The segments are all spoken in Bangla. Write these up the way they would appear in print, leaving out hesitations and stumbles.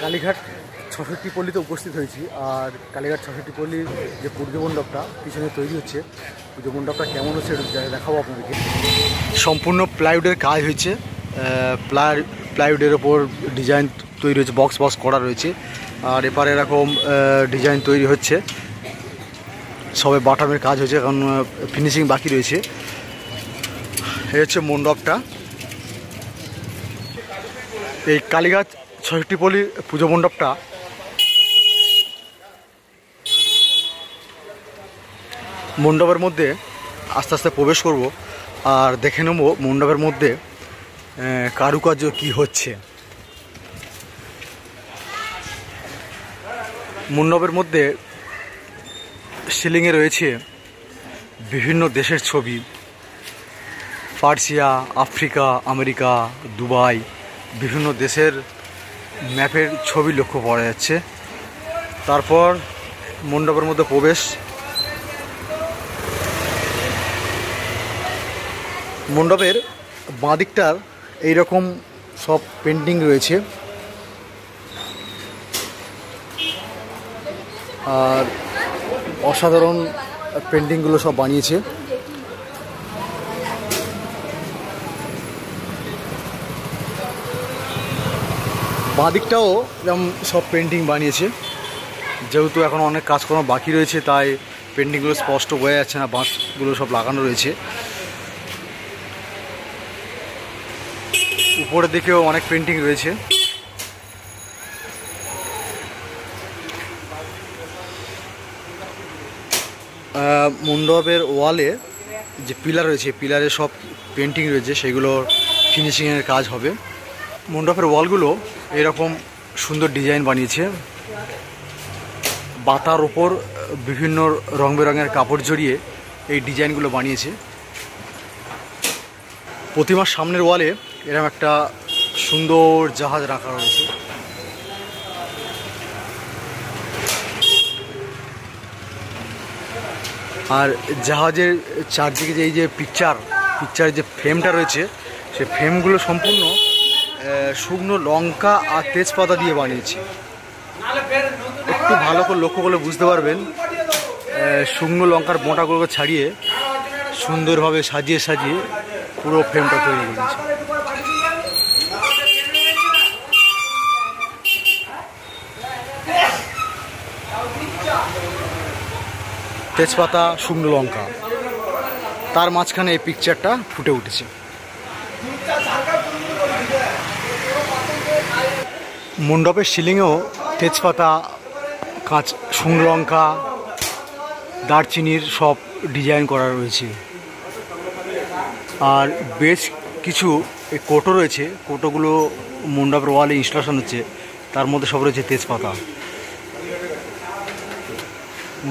কালীঘাট ৬৬ পল্লীতে উপস্থিত হয়েছি। আর কালীঘাট ৬৬ পল্লীর যে পুজো মণ্ডপটা পিছনে তৈরি হচ্ছে, পুজো মণ্ডপটা কেমন হচ্ছে একটু দেখাবো আপনাদেরকে। সম্পূর্ণ প্লাইউডের কাজ হয়েছে, প্লাইউডের ওপর ডিজাইন তৈরি হয়েছে, বক্স বক্স করা রয়েছে। আর এপারে এরকম ডিজাইন তৈরি হচ্ছে, সবে বাটামের কাজ হয়েছে, এখন ফিনিশিং বাকি রয়েছে। এই হচ্ছে মণ্ডপটা। এই কালীঘাট ৬৬ পল্লীর পুজো মণ্ডপটা মণ্ডপের মধ্যে আস্তে আস্তে প্রবেশ করব আর দেখে নেব মণ্ডপের মধ্যে কারুকার্য কি হচ্ছে। মণ্ডপের মধ্যে সিলিংয়ে রয়েছে বিভিন্ন দেশের ছবি, পার্সিয়া, আফ্রিকা, আমেরিকা, দুবাই, বিভিন্ন দেশের ম্যাপের ছবি লক্ষ্য করা যাচ্ছে। তারপর মণ্ডপের মধ্যে প্রবেশ। মণ্ডপের বাঁ দিকটার এইরকম সব পেন্টিং রয়েছে, আর অসাধারণ পেন্টিংগুলো সব বানিয়েছে। বাঁ দিকটাও যেমন সব পেন্টিং বানিয়েছে। যেহেতু এখন অনেক কাজকর্ম বাকি রয়েছে, তাই পেন্টিংগুলো স্পষ্ট বোঝা যাচ্ছে না, বাঁশগুলো সব লাগানো রয়েছে। উপরের দিকেও অনেক পেন্টিং রয়েছে। মণ্ডপের ওয়ালে যে পিলার রয়েছে, পিলারে সব পেন্টিং রয়েছে, সেগুলোর ফিনিশিংয়ের কাজ হবে। মণ্ডপের ওয়ালগুলো এরকম সুন্দর ডিজাইন বানিয়েছে। বাতার ওপর বিভিন্ন রং বেরঙের কাপড় জড়িয়ে এই ডিজাইনগুলো বানিয়েছে। প্রতিমার সামনের ওয়ালে এরকম একটা সুন্দর জাহাজ রাখা রয়েছে। আর জাহাজের চারদিকে যে এই যে পিকচারের যে ফ্রেমটা রয়েছে, সেই ফ্রেমগুলো সম্পূর্ণ শুকনো লঙ্কা আর তেজপাতা দিয়ে বানিয়েছে। একটু ভালো করে লক্ষ্য করলে বুঝতে পারবেন, শুকনো লঙ্কার বোঁটাগুলোকে ছাড়িয়ে সুন্দরভাবে সাজিয়ে সাজিয়ে পুরো ফ্রেমটা তৈরি করেছে। তেজপাতা, শুকনো লঙ্কা, তার মাঝখানে এই পিকচারটা ফুটে উঠেছে। মণ্ডপের সিলিংয়েও তেজপাতা, শুকনো লঙ্কা, দারচিনির সব ডিজাইন করা রয়েছে। আর বেশ কিছু কোটো রয়েছে, কোটোগুলো মণ্ডপের ওয়ালে ইনস্টলেশন হচ্ছে, তার মধ্যে সব রয়েছে তেজপাতা।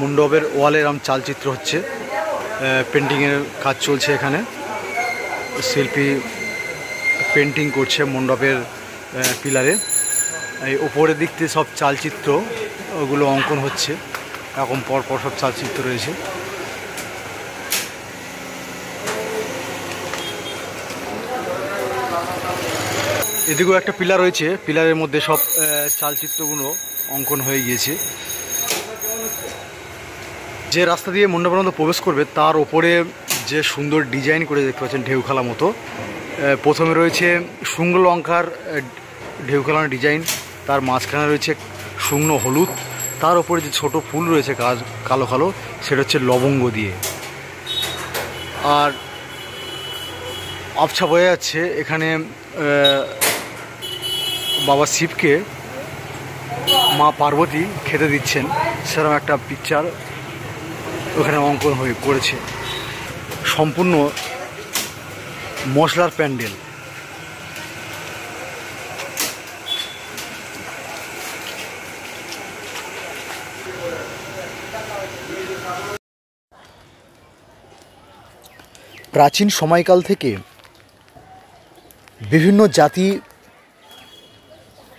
মণ্ডপের ওয়ালে এরকম চালচিত্র হচ্ছে, পেন্টিংয়ের কাজ চলছে। এখানে শিল্পী পেন্টিং করছে মণ্ডপের পিলারে। এই ওপরের দিক থেকে সব চালচিত্র ওগুলো অঙ্কন হচ্ছে, এরকম পরপর সব চালচিত্র রয়েছে। এদিকেও একটা পিলার রয়েছে, পিলারের মধ্যে সব চালচিত্রগুলো অঙ্কন হয়ে গিয়েছে। যে রাস্তা দিয়ে মণ্ডপের মধ্যে প্রবেশ করবে তার ওপরে যে সুন্দর ডিজাইন করে দেখতে পাচ্ছেন ঢেউখালা মতো। প্রথমে রয়েছে শুকনো লঙ্কার ঢেউখালার ডিজাইন, তার মাঝখানে রয়েছে শুকনো হলুদ, তার ওপরে যে ছোট ফুল রয়েছে কালো কালো, সেটা হচ্ছে লবঙ্গ দিয়ে। আর আবছা বোঝা যাচ্ছে এখানে বাবা শিবকে মা পার্বতী খেতে দিচ্ছেন, সেরকম একটা পিকচার ওখানে অঙ্কন হয়ে করেছে। সম্পূর্ণ মশলার প্যান্ডেল। প্রাচীন সময়কাল থেকে বিভিন্ন জাতি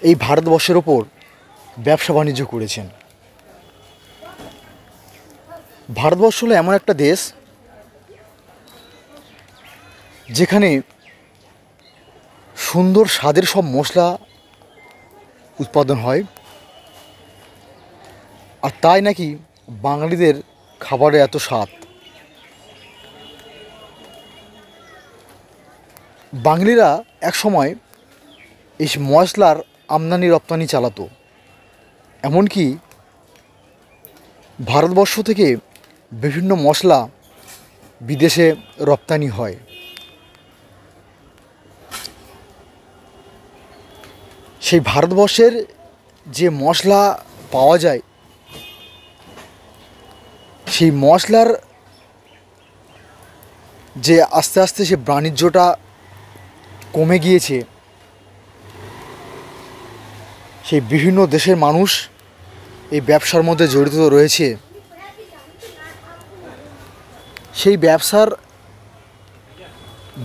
এই ভারতবর্ষের ওপর ব্যবসা বাণিজ্য করেছেন। ভারতবর্ষ হলো এমন একটা দেশ যেখানে সুন্দর স্বাদের সব মশলা উৎপাদন হয়, আর তাই নাকি বাঙালিদের খাবারে এত স্বাদ। বাঙালিরা এক সময় এই মশলার আমদানি রপ্তানি চালাতো, এমনকি ভারতবর্ষ থেকে বিভিন্ন মশলা বিদেশে রপ্তানি হয়। সেই ভারতবর্ষের যে মশলা পাওয়া যায়, সেই মশলার যে আস্তে আস্তে সে বাণিজ্যটা কমে গিয়েছে, সেই বিভিন্ন দেশের মানুষ এই ব্যবসার মধ্যে জড়িত রয়েছে। সেই ব্যবসার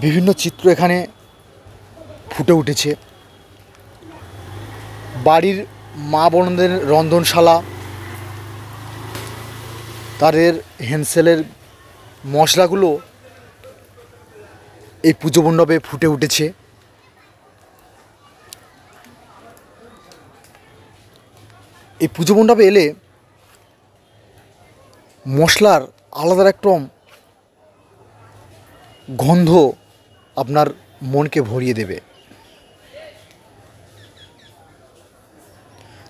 বিভিন্ন চিত্র এখানে ফুটে উঠেছে। বাড়ির মা বোনদের রন্ধনশালা, তাদের হ্যান্ডসেলের মশলাগুলো এই পুজো মণ্ডপে ফুটে উঠেছে। এই পুজো মণ্ডপে এলে মশলার আলাদা রকম গন্ধ আপনার মনকে ভরিয়ে দেবে।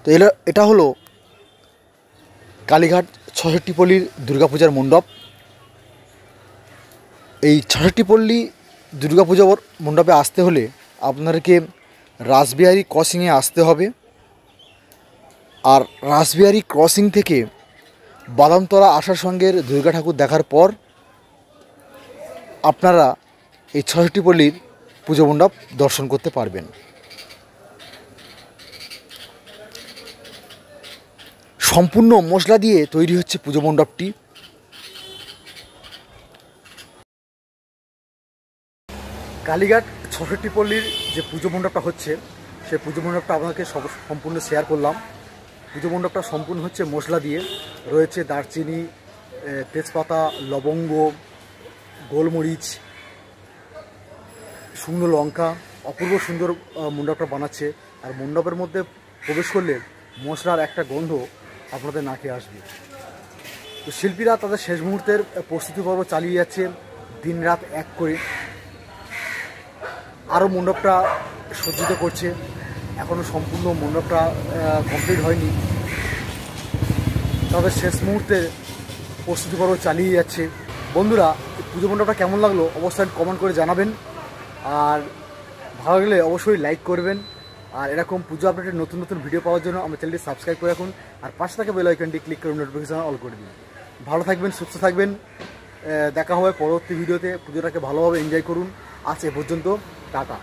তো এটা হলো কালীঘাট ৬৬ পল্লীর দুর্গাপূজার মণ্ডপ। এই ৬৬ পল্লী দুর্গাপূজা মণ্ডপে আসতে হলে আপনাদেরকে রাসবিহারী ক্রসিংয়ে আসতে হবে। আর রাসবিহারী ক্রসিং থেকে বাদামতলা আসার সঙ্গে দুর্গা ঠাকুর দেখার পর আপনারা এই ৬৬ পল্লীর পুজো মণ্ডপ দর্শন করতে পারবেন। সম্পূর্ণ মশলা দিয়ে তৈরি হচ্ছে পুজো মণ্ডপটি। কালীঘাট ৬৬ পল্লীর যে পুজো মণ্ডপটা হচ্ছে, সেই পুজো মণ্ডপটা আপনাকে সম্পূর্ণ শেয়ার করলাম। পুজো মণ্ডপটা সম্পূর্ণ হচ্ছে মশলা দিয়ে, রয়েছে দারচিনি, তেজপাতা, লবঙ্গ, গোলমরিচ, শুকনো লঙ্কা। অপূর্ব সুন্দর মণ্ডপটা বানাচ্ছে। আর মণ্ডপের মধ্যে প্রবেশ করলে মশলার একটা গন্ধ আপনাদের নাকে আসবে। তো শিল্পীরা তাদের শেষ মুহূর্তের প্রস্তুতি পর্ব চালিয়ে যাচ্ছে দিন রাত এক করে। আরও মণ্ডপটা সজ্জিত করছে, এখনও সম্পূর্ণ মণ্ডপটা কমপ্লিট হয়নি। তাদের শেষ মুহূর্তে প্রস্তুতি পর্ব চালিয়ে যাচ্ছে। বন্ধুরা, পুজো মণ্ডপটা কেমন লাগলো অবশ্যই কমেন্ট করে জানাবেন। আর ভালো লাগলে অবশ্যই লাইক করবেন। আর এরকম পুজো আপডেটের নতুন নতুন ভিডিও পাওয়ার জন্য আমার চ্যানেলটি সাবস্ক্রাইব করে রাখুন। আর পাশে থাকা বেল আইকনটি ক্লিক করে নোটিফিকেশন অল করে দিন। ভালো থাকবেন, সুস্থ থাকবেন। দেখা হবে পরবর্তী ভিডিওতে। পুজোটাকে ভালোভাবে এনজয় করুন। আজ এ পর্যন্ত, টাটা।